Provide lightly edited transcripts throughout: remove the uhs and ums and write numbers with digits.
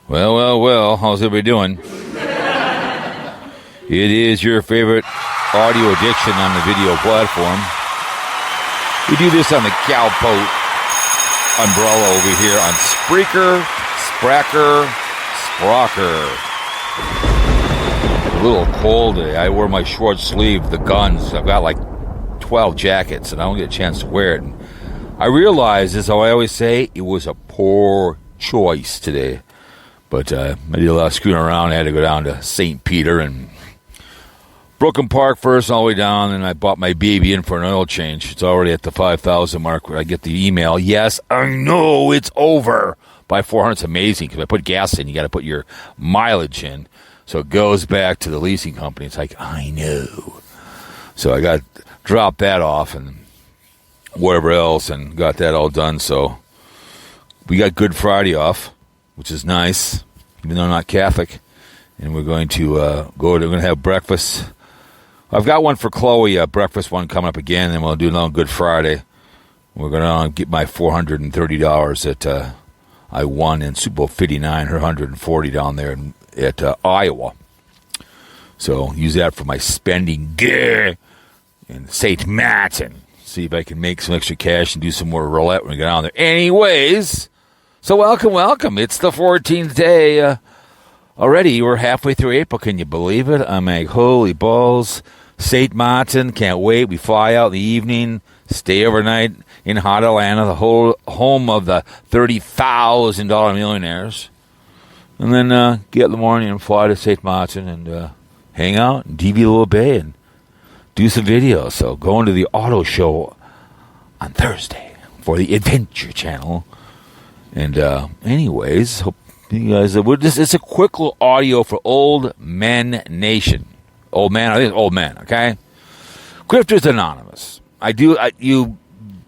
Well, how's everybody doing? It is your favorite audio addiction on the video platform. We do this on the Cowpote umbrella over here on Spreaker, Sprocker. A little cold today. I wear my short sleeve, the guns. I've got like 12 jackets, and I don't get a chance to wear it. And I realize, as I always say, it was a poor choice today. But I did a lot of screwing around. I had to go down to St. Peter and Brooklyn Park first, all the way down, and I bought my baby in for an oil change. It's already at the 5,000 mark where I get the email. Yes, I know it's over by 400. It's amazing because I put gas in. You got to put your mileage in. So it goes back to the leasing company. It's like, I know. So I got dropped that off and whatever else and got that all done. So we got Good Friday off, which is nice, even though I'm not Catholic. And we're going to we're going to have breakfast. I've got one for Chloe, a breakfast one coming up again, and we'll do another Good Friday. We're going to get my $430 that I won in Super Bowl 59, her $140 down there at Iowa. So use that for my spending in St. Martin. See if I can make some extra cash and do some more roulette when we get down there. Anyways, so welcome. It's the 14th day already. We're halfway through April. Can you believe it? I'm like, holy balls. St. Martin, can't wait. We fly out in the evening, stay overnight in hot Atlanta, the whole home of the $30,000 millionaires. And then get in the morning and fly to St. Martin and hang out in DV Little Bay and do some videos. So going to the auto show on Thursday for the Adventure Channel. And anyways, hope you guys, it's a quick little audio for Old Men Nation. Old man, I think it's old man, okay? Grifters Anonymous. You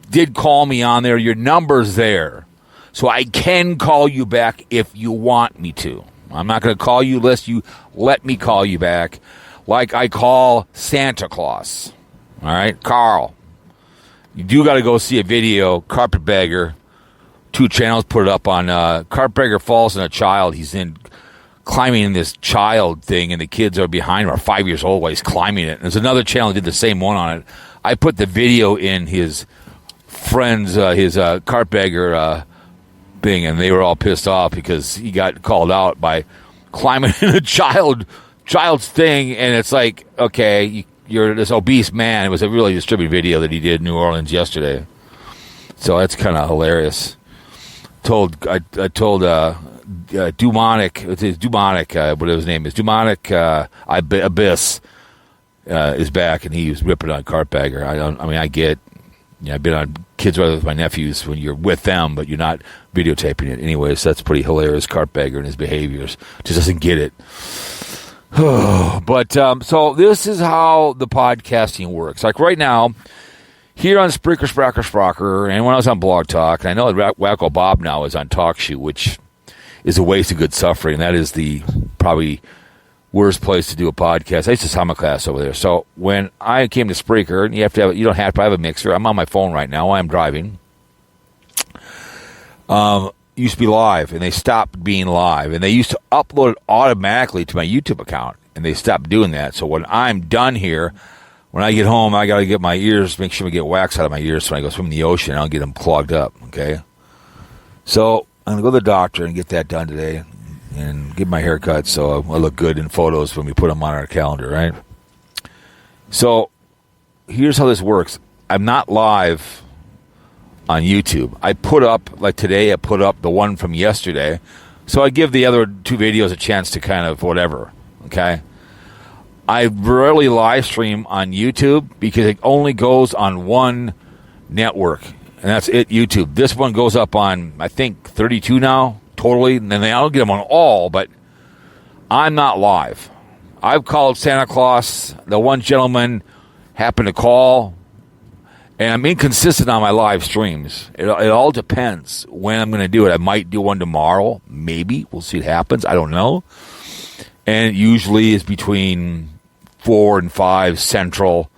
did call me on there. Your number's there. So I can call you back if you want me to. I'm not going to call you unless you let me call you back like I call Santa Claus. All right? Carl, you do got to go see a video, Carpetbagger. 2 channels put it up on Carpetbagger falls on a child. He's climbing in this child thing, and the kids are behind him, are 5 years old while he's climbing it. And there's another channel that did the same one on it. I put the video in his friend's, his Carpetbagger thing, and they were all pissed off because he got called out by climbing in a child's thing, and it's like, okay, you're this obese man. It was a really distributed video that he did in New Orleans yesterday. So that's kind of hilarious. I told Demonic, whatever his name is, Demonic Abyss is back, and he was ripping on Carpetbagger. I get, I've been on Kids Rather with my nephews when you're with them, but you're not videotaping it. Anyways, that's pretty hilarious. Carpetbagger and his behaviors just doesn't get it. But so this is how the podcasting works. Like right now, here on Spreaker, Sprocker, and when I was on Blog Talk, and I know that Wacko Bob now is on TalkShoe, which is a waste of good suffering. And that is the probably worst place to do a podcast. I used to simulcast over there. So when I came to Spreaker, and you don't have to have a mixer. I'm on my phone right now while I'm driving. Used to be live, and they stopped being live. And they used to upload it automatically to my YouTube account, and they stopped doing that. So when I'm done here, when I get home, I got to get my ears, make sure I get wax out of my ears so when I go swim in the ocean, I don't get them clogged up, okay? So I'm going to go to the doctor and get that done today and get my hair cut so I look good in photos when we put them on our calendar, right? So here's how this works. I'm not live on YouTube. I put up, like today, I put up the one from yesterday. So I give the other 2 videos a chance to kind of whatever, okay? I rarely live stream on YouTube because it only goes on one network, and that's it, YouTube. This one goes up on, I think, 32 now, totally. And then I'll get them on all, but I'm not live. I've called Santa Claus. The one gentleman happened to call, and I'm inconsistent on my live streams. It all depends when I'm going to do it. I might do one tomorrow, maybe. We'll see what happens. I don't know. And it usually is between 4 and 5 Central,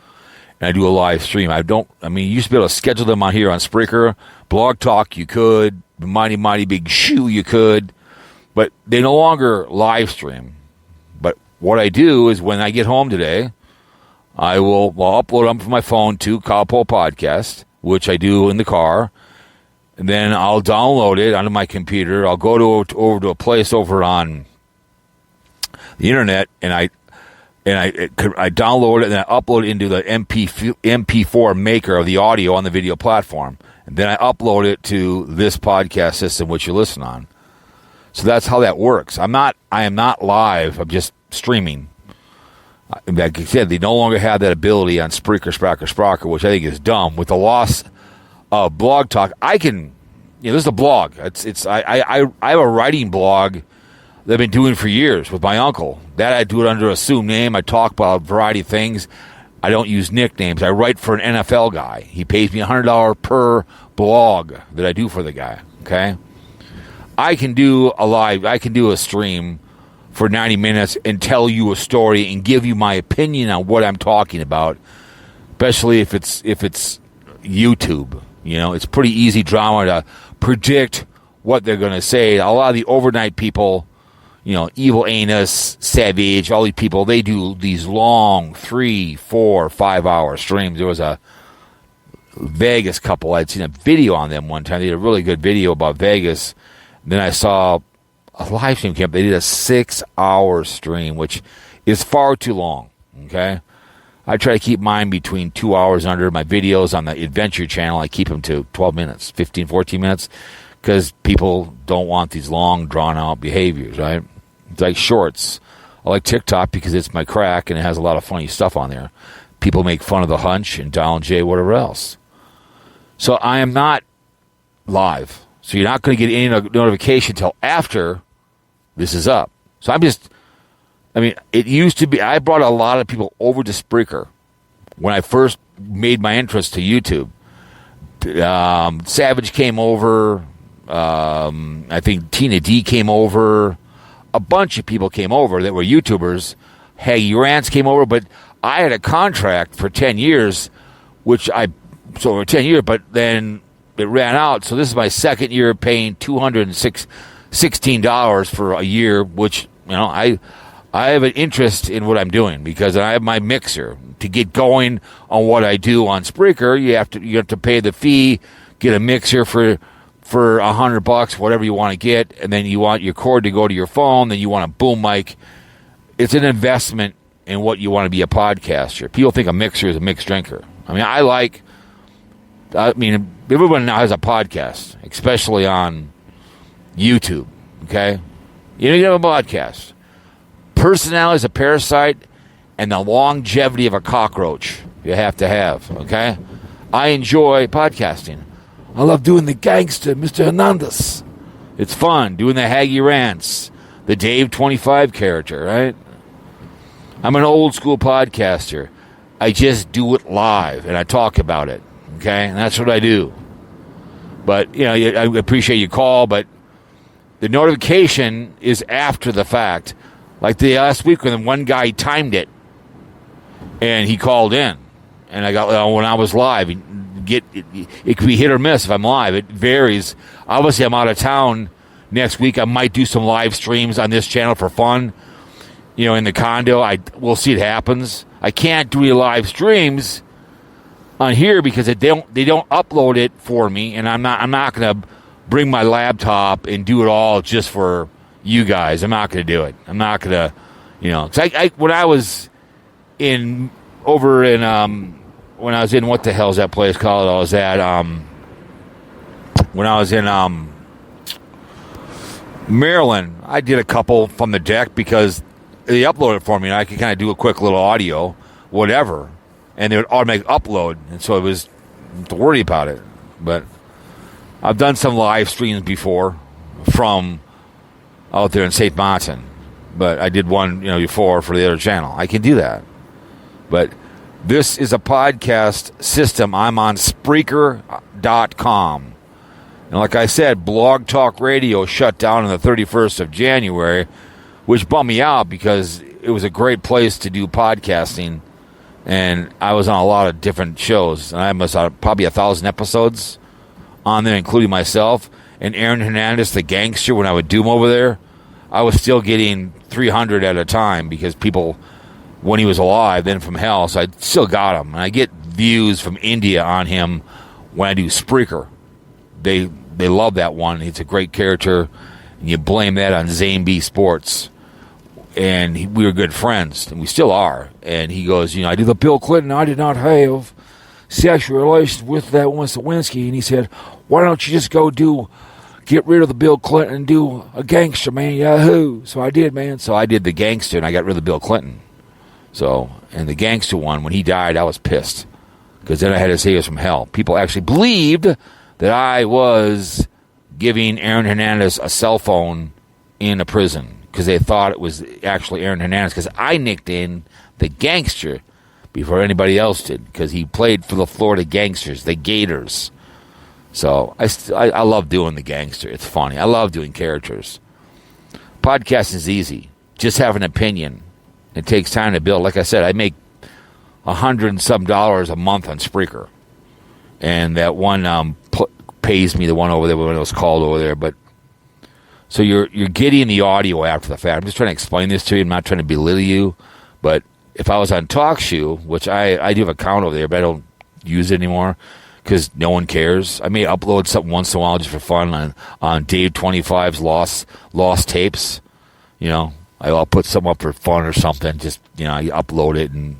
and I do a live stream. You used to be able to schedule them on here on Spreaker. Blog Talk, you could. Mighty Big Shoe, you could. But they no longer live stream. But what I do is when I get home today, I'll upload them from my phone to Cowpote Podcast, which I do in the car. And then I'll download it onto my computer. I'll go over to a place over on the internet, and I download it and I upload it into the MP4 maker of the audio on the video platform. And then I upload it to this podcast system, which you listen on. So that's how that works. I am not live. I'm just streaming. Like I said, they no longer have that ability on Spreaker, which I think is dumb. With the loss of Blog Talk, I can, this is a blog. I have a writing blog that I've been doing for years with my uncle. That I do it under an assumed name. I talk about a variety of things. I don't use nicknames. I write for an NFL guy. He pays me $100 per blog that I do for the guy. Okay, I can do a stream for 90 minutes and tell you a story and give you my opinion on what I'm talking about, especially if it's YouTube. It's pretty easy drama to predict what they're going to say. A lot of the overnight people, Evil Anus, Savage, all these people, they do these long 3, 4, 5 hour streams. There was a Vegas couple, I'd seen a video on them one time. They did a really good video about Vegas. Then I saw a live stream camp. They did a 6-hour stream, which is far too long. Okay, I try to keep mine between 2 hours and under. My videos on the Adventure Channel, I keep them to 12 minutes, 15, 14 minutes, because people don't want these long, drawn-out behaviors, right? It's like shorts. I like TikTok because it's my crack and it has a lot of funny stuff on there. People make fun of the hunch and Donald J, whatever else. So I am not live. So you're not going to get any notification until after this is up. So it used to be, I brought a lot of people over to Spreaker when I first made my entrance to YouTube. Savage came over. I think Tina D came over. A bunch of people came over that were YouTubers. Haggy Rants came over, but I had a contract for 10 years, but then it ran out. So this is my second year paying $216 for a year, which, I have an interest in what I'm doing because I have my mixer. To get going on what I do on Spreaker, you have to pay the fee, get a mixer for $100, whatever you want to get, and then you want your cord to go to your phone, then you want a boom mic. It's an investment in what you want to be a podcaster. People think a mixer is a mixed drinker. Everyone now has a podcast, especially on YouTube, okay? You have a podcast. Personality is a parasite, and the longevity of a cockroach you have to have, okay? I enjoy podcasting. I love doing the gangster, Mr. Hernandez. It's fun, doing the Haggy Rants, the Dave 25 character, right? I'm an old school podcaster. I just do it live, and I talk about it, okay? And that's what I do. But, I appreciate your call, but the notification is after the fact. Like the last week when one guy timed it, and he called in, and I got when I was live. It could be hit or miss if I'm live. It varies. Obviously, I'm out of town next week. I might do some live streams on this channel for fun. In the condo, we'll see it happens. I can't do any live streams on here because they don't upload it for me, and I'm not going to bring my laptop and do it all just for you guys. I'm not going to do it. I'm not going to, when I was when I was in, what the hell is that place called? I was at, when I was in Maryland, I did a couple from the deck because they uploaded it for me, and I could kind of do a quick little audio, whatever, and they would automatically upload, and so it was to worry about it. But I've done some live streams before from out there in St. Martin, but I did one, before for the other channel. I can do that. But this is a podcast system. I'm on Spreaker.com. And like I said, Blog Talk Radio shut down on the 31st of January, which bummed me out because it was a great place to do podcasting. And I was on a lot of different shows. And I must have probably 1,000 episodes on there, including myself. And Aaron Hernandez, the gangster, when I would do him over there, I was still getting 300 at a time because people, when he was alive, then from hell, so I still got him. And I get views from India on him when I do Spreaker. They love that one. It's a great character. And you blame that on Zane B Sports. And we were good friends, and we still are. And he goes, I do the Bill Clinton. I did not have sexual relations with that one Lewinsky. And he said, why don't you just get rid of the Bill Clinton and do a gangster, man, yahoo. So I did, man. So I did the gangster, and I got rid of the Bill Clinton. So, and the gangster one, when he died, I was pissed. Because then I had to say he was from hell. People actually believed that I was giving Aaron Hernandez a cell phone in a prison. Because they thought it was actually Aaron Hernandez. Because I nicked in the gangster before anybody else did. Because he played for the Florida Gangsters, the Gators. So I love doing the gangster. It's funny. I love doing characters. Podcasting is easy. Just have an opinion. It takes time to build. Like I said, I make $100 and some a month on Spreaker. And that one pays me, the one over there when it was called over there. But so you're getting the audio after the fact. I'm just trying to explain this to you. I'm not trying to belittle you. But if I was on TalkShoe, which I do have an account over there, but I don't use it anymore because no one cares. I may upload something once in a while just for fun on Dave 25's lost tapes. I'll put something up for fun or something. Just, you upload it and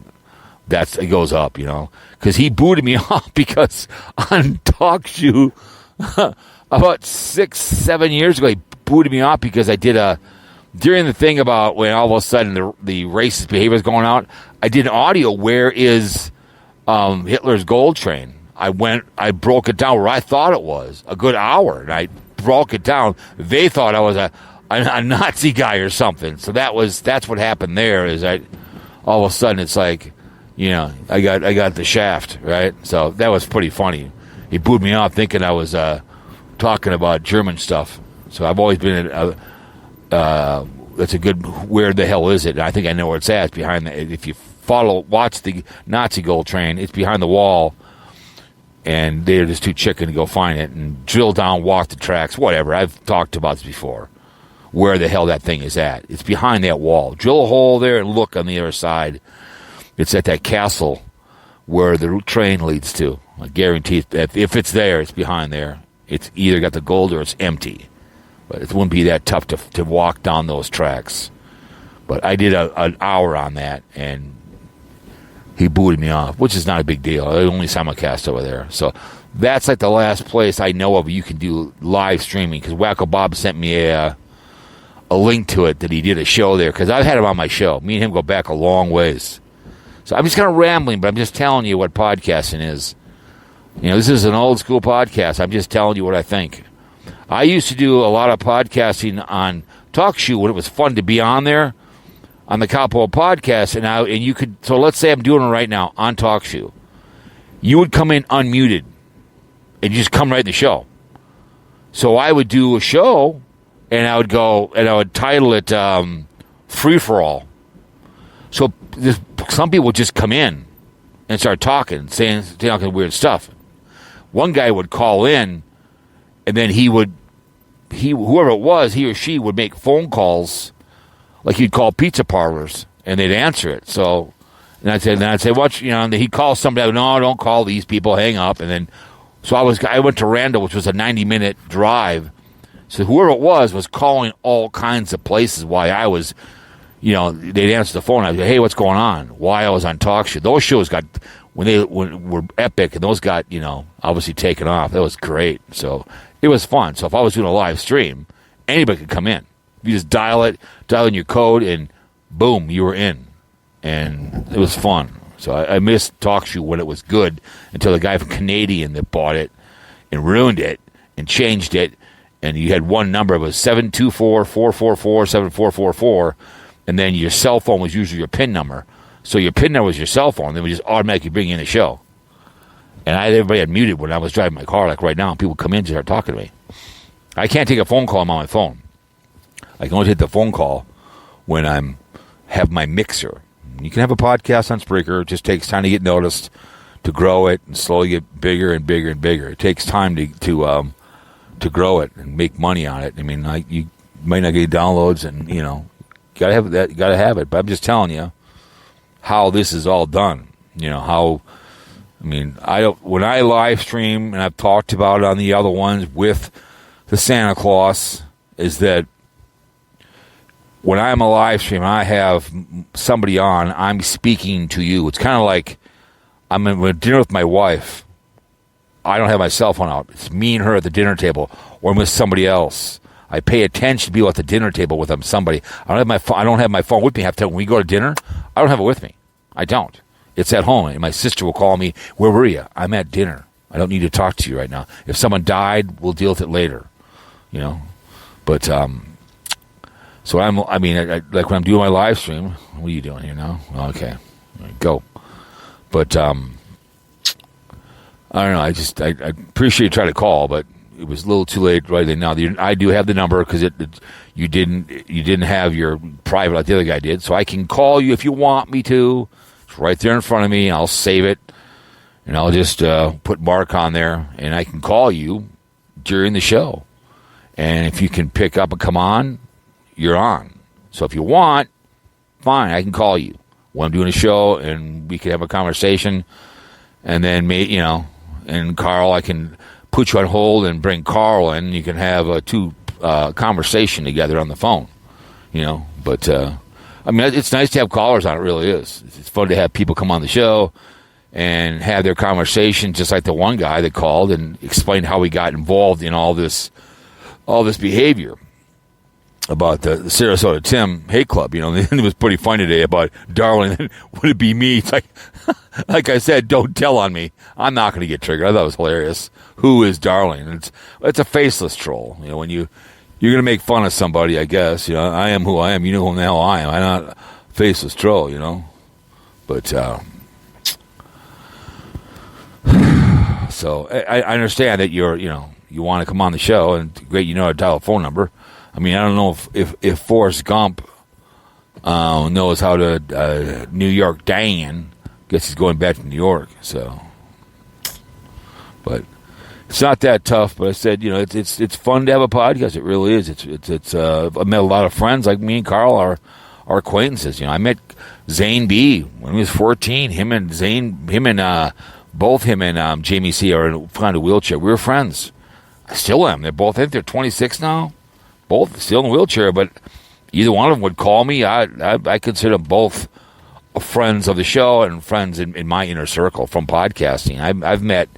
it goes up, Because he booted me off because on TalkShoe about 6-7 years ago, he booted me off because I did during the thing about when all of a sudden the racist behavior was going out, I did an audio, where is Hitler's gold train? I broke it down where I thought it was, a good hour, and I broke it down. They thought I was a Nazi guy or something. So that's what happened there, is all of a sudden it's like, I got the shaft, right? So that was pretty funny. He booed me off thinking I was talking about German stuff. So I've always been that's a good, where the hell is it? And I think I know where it's at. It's behind if you watch the Nazi gold train, it's behind the wall. And they're just too chicken to go find it and drill down, walk the tracks, whatever. I've talked about this before, where the hell that thing is at. It's behind that wall. Drill a hole there and look on the other side. It's at that castle where the train leads to. I guarantee if it's there, it's behind there. It's either got the gold or it's empty. But it wouldn't be that tough to walk down those tracks. But I did an hour on that, and he booted me off, which is not a big deal. I only simulcast over there. So that's like the last place I know of you can do live streaming, because Wacko Bob sent me a link to it that he did a show there, because I've had him on my show. Me and him go back a long ways. So I'm just kind of rambling, but I'm just telling you what podcasting is. This is an old school podcast. I'm just telling you what I think. I used to do a lot of podcasting on TalkShoe when it was fun to be on there, on the Cowpote podcast, and you could. So let's say I'm doing it right now on TalkShoe. You would come in unmuted, and you just come right in the show. So I would do a show, and I would go and I would title it "Free for All." So some people would just come in and start talking, saying weird stuff. One guy would call in, and then whoever it was, he or she would make phone calls. Like he'd call pizza parlors, and they'd answer it. So, and I'd say, what, and he'd call somebody. No, don't call these people. Hang up. And then, so I went to Randall, which was a 90-minute drive. So whoever it was calling all kinds of places while I was, they'd answer the phone. I'd say, hey, what's going on? Why I was on TalkShoe. Those shows got, when they were epic, and those got, obviously taken off. That was great. So it was fun. So if I was doing a live stream, anybody could come in. You just dial in your code, and boom, you were in. And it was fun. So I missed TalkShoe when it was good, until the guy from Canadian that bought it and ruined it and changed it. And you had one number. It was 724-444-7444. And then your cell phone was usually your PIN number. So your PIN number was your cell phone. They would just automatically bring you in the show. And everybody had muted when I was driving my car, like right now. People come in and start talking to me. I can't take a phone call. I'm on my phone. I can only take the phone call when have my mixer. You can have a podcast on Spreaker. It just takes time to get noticed, to grow it, and slowly get bigger and bigger and bigger. It takes time to grow it and make money on it. I mean, might not get downloads, and gotta have that. Gotta have it. But I'm just telling you how this is all done. How. I mean, when I live stream, and I've talked about it on the other ones with the Santa Claus, is that when I'm a live stream, I have somebody on, I'm speaking to you. It's kind of like I'm at dinner with my wife. I don't have my cell phone out. It's me and her at the dinner table, or I'm with somebody else. I pay attention to people at the dinner table with them. Somebody. I don't have my phone with me half the time. When we go to dinner, I don't have it with me. I don't. It's at home, and my sister will call me, "Where were you?" "I'm at dinner. I don't need to talk to you right now. If someone died, we'll deal with it later." But so like when I'm doing my live stream, what are you doing here now? Okay, go. But I don't know. I appreciate you trying to call, but it was a little too late right now. I do have the number because you didn't have your private like the other guy did, so I can call you if you want me to. It's right there in front of me. I'll save it, and I'll just put Mark on there, and I can call you during the show. And if you can pick up and come on, you're on. So if you want, fine, I can call you when I'm doing a show, and we can have a conversation. And then, and Carl, I can put you on hold and bring Carl in. You can have a two conversation together on the phone, But it's nice to have callers on. It really is. It's fun to have people come on the show and have their conversation, just like the one guy that called and explained how he got involved in all this behavior about the Sarasota Tim hate club. It was pretty funny today about Darling. Would it be me? It's like I said, don't tell on me. I'm not going to get triggered. I thought it was hilarious. Who is Darling? It's a faceless troll. When you're going to make fun of somebody, I guess. I am who I am. You know who the hell I am. I'm not a faceless troll. But so I understand that you want to come on the show, and great, our telephone number. I mean, I don't know if Forrest Gump knows how to New York Dan. Guess he's going back to New York. So, but it's not that tough. But I said, it's fun to have a podcast. It really is. It's I've met a lot of friends like me and Carl are acquaintances. I met Zane B when he was 14. Both him and Jamie C are in a wheelchair. We were friends. I still am. I think they're 26 now. Both still in a wheelchair, but either one of them would call me. I consider them both friends of the show and friends in my inner circle from podcasting. I've met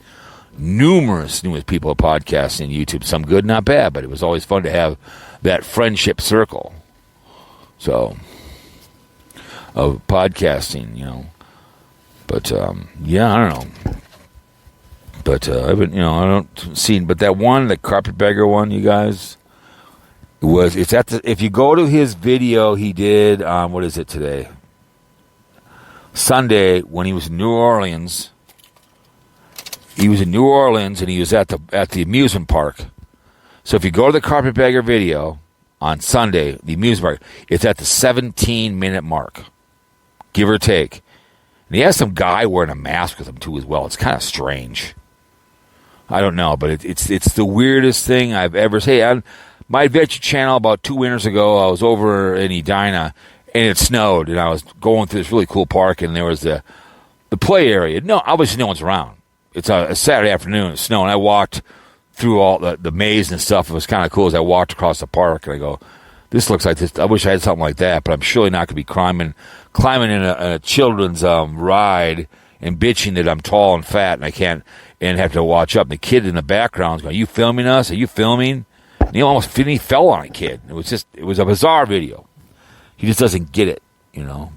numerous people at podcasting and YouTube, some good, not bad, but it was always fun to have that friendship circle. So, of podcasting, But, I don't know. But, I don't see, but that one, the carpetbagger one, you guys, if you go to his video he did on, what is it today? Sunday, when he was in New Orleans. He was in New Orleans, and he was at the amusement park. So if you go to the carpetbagger video on Sunday, the amusement park, it's at the 17-minute mark, give or take. And he has some guy wearing a mask with him, too, as well. It's kind of strange. I don't know, but it's the weirdest thing I've ever seen. On my adventure channel about 2 winters ago, I was over in Edina, and it snowed, and I was going through this really cool park, and there was the play area. No, obviously no one's around. It's a Saturday afternoon, it's snowing. I walked through all the maze and stuff. It was kind of cool as I walked across the park, and I go, this looks like this. I wish I had something like that, but I'm surely not going to be climbing in a children's ride and bitching that I'm tall and fat and I can't, and have to watch up. And the kid in the background is going, "Are you filming us? Are you filming?" And he fell on a kid. It was a bizarre video. He just doesn't get it,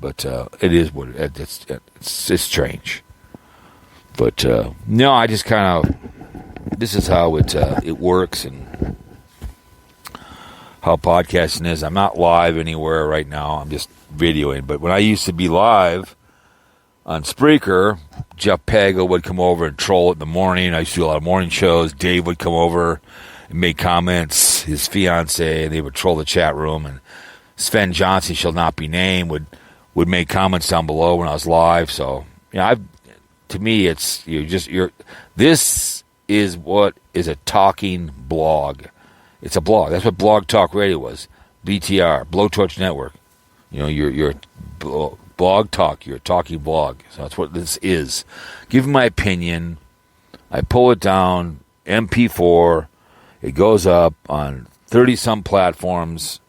But it is what it's strange. But no, I just kind of, this is how it works and how podcasting is. I'm not live anywhere right now. I'm just videoing. But when I used to be live on Spreaker, Jeff Pago would come over and troll it in the morning. I used to do a lot of morning shows. Dave would come over and make comments. His fiance, and they would troll the chat room. And Sven Johnson, shall not be named, would make comments down below when I was live. So, to me, it's this is what is a talking blog. It's a blog. That's what Blog Talk Radio was. BTR, Blowtorch Network. You're blog talk. You're a talking blog. So that's what this is. Give my opinion. I pull it down, MP4. It goes up on 30-some platforms.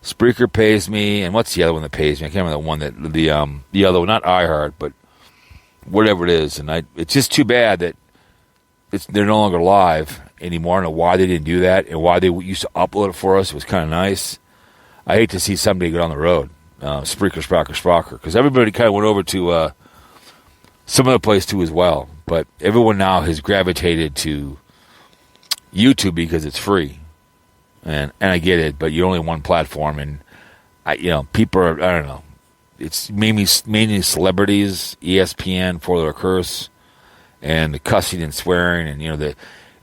Spreaker pays me, and what's the other one that pays me? I can't remember the one that the other one, not iHeart, but whatever it is. And it's just too bad that they're no longer live anymore. I don't know why they didn't do that and why they used to upload it for us. It was kind of nice. I hate to see somebody get on the road, Spreaker, because everybody kind of went over to some other place too as well. But everyone now has gravitated to YouTube because it's free. And I get it, but you're only one platform, and people are, I don't know. It's mainly celebrities, ESPN, For Their Curse, and the cussing and swearing, and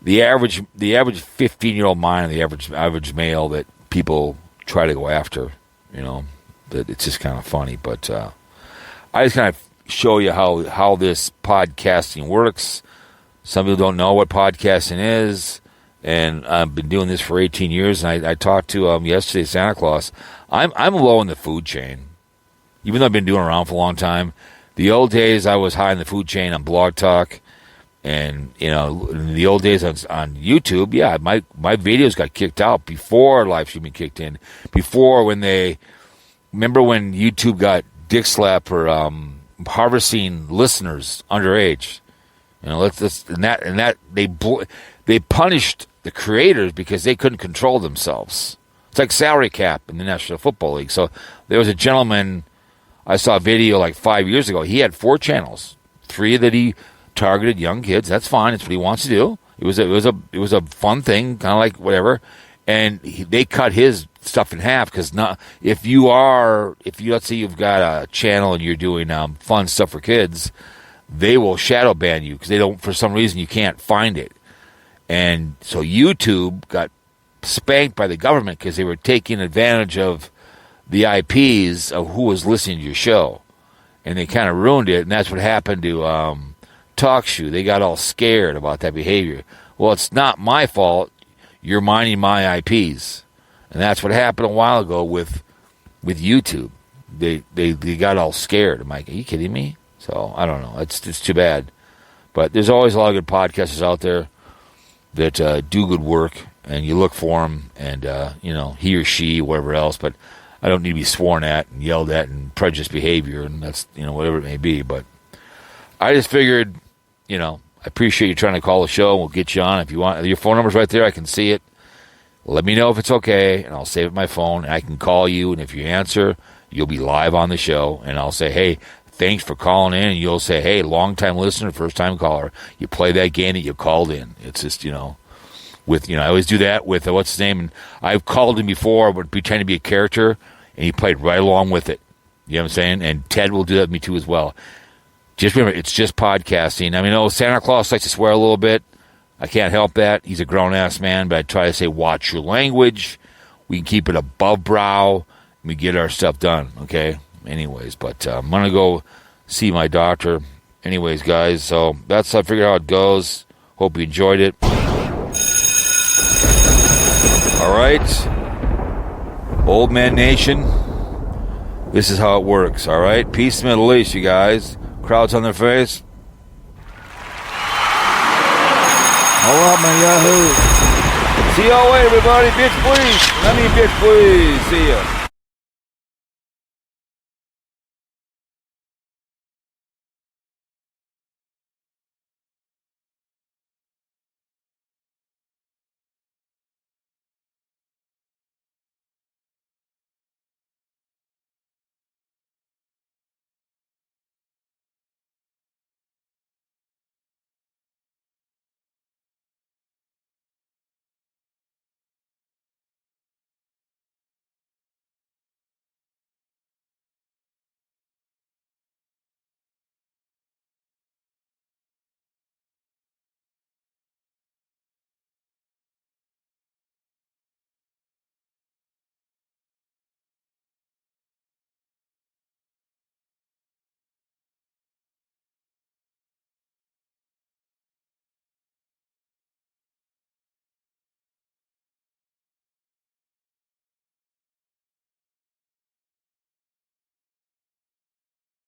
the average 15-year-old mind, and the average male that people try to go after. That it's just kind of funny. But I just kind of show you how this podcasting works. Some people don't know what podcasting is. And I've been doing this for 18 years, and I talked to yesterday Santa Claus. I'm low in the food chain, even though I've been doing it around for a long time. The old days, I was high in the food chain on Blog Talk, and in the old days on YouTube, yeah, my videos got kicked out before live streaming kicked in. Before remember when YouTube got dick slapped for harvesting listeners underage. They punished the creators because they couldn't control themselves. It's like salary cap in the National Football League. So there was a gentleman, I saw a video like 5 years ago. He had 4 channels, 3 that he targeted young kids. That's fine. It's what he wants to do. It was a fun thing, kind of like whatever. And they cut his stuff in half because if you let's say you've got a channel and you're doing fun stuff for kids, they will shadow ban you because they don't, for some reason you can't find it. And so YouTube got spanked by the government because they were taking advantage of the IPs of who was listening to your show. And they kind of ruined it, and that's what happened to TalkShoe. They got all scared about that behavior. Well, it's not my fault. You're mining my IPs. And that's what happened a while ago with YouTube. They got all scared. I'm like, are you kidding me? So, I don't know. It's too bad. But there's always a lot of good podcasters out there that do good work, and you look for them, and, he or she, whatever else, but I don't need to be sworn at and yelled at and prejudiced behavior, and that's, whatever it may be, but I just figured, I appreciate you trying to call the show, and we'll get you on if you want. Your phone number's right there, I can see it. Let me know if it's okay, and I'll save it on my phone, and I can call you, and if you answer, you'll be live on the show, and I'll say, hey, thanks for calling in, and you'll say, hey, long-time listener, first-time caller. You play that game that you called in. It's just, I always do that with, what's his name? And I've called him before, but pretend to be a character, and he played right along with it. You know what I'm saying? And Ted will do that with me, too, as well. Just remember, it's just podcasting. I mean, Santa Claus likes to swear a little bit. I can't help that. He's a grown-ass man, but I try to say, watch your language. We can keep it above brow, and we get our stuff done, okay? Anyways, but I'm going to go see my doctor. Anyways, guys, so that's I figured out how it goes. Hope you enjoyed it. All right. Old Man Nation, this is how it works, all right? Peace, Middle East, you guys. Crowds on their face. All right, man, yahoo. See y'all later, everybody. Bitch, please. I mean, bitch, please. See ya.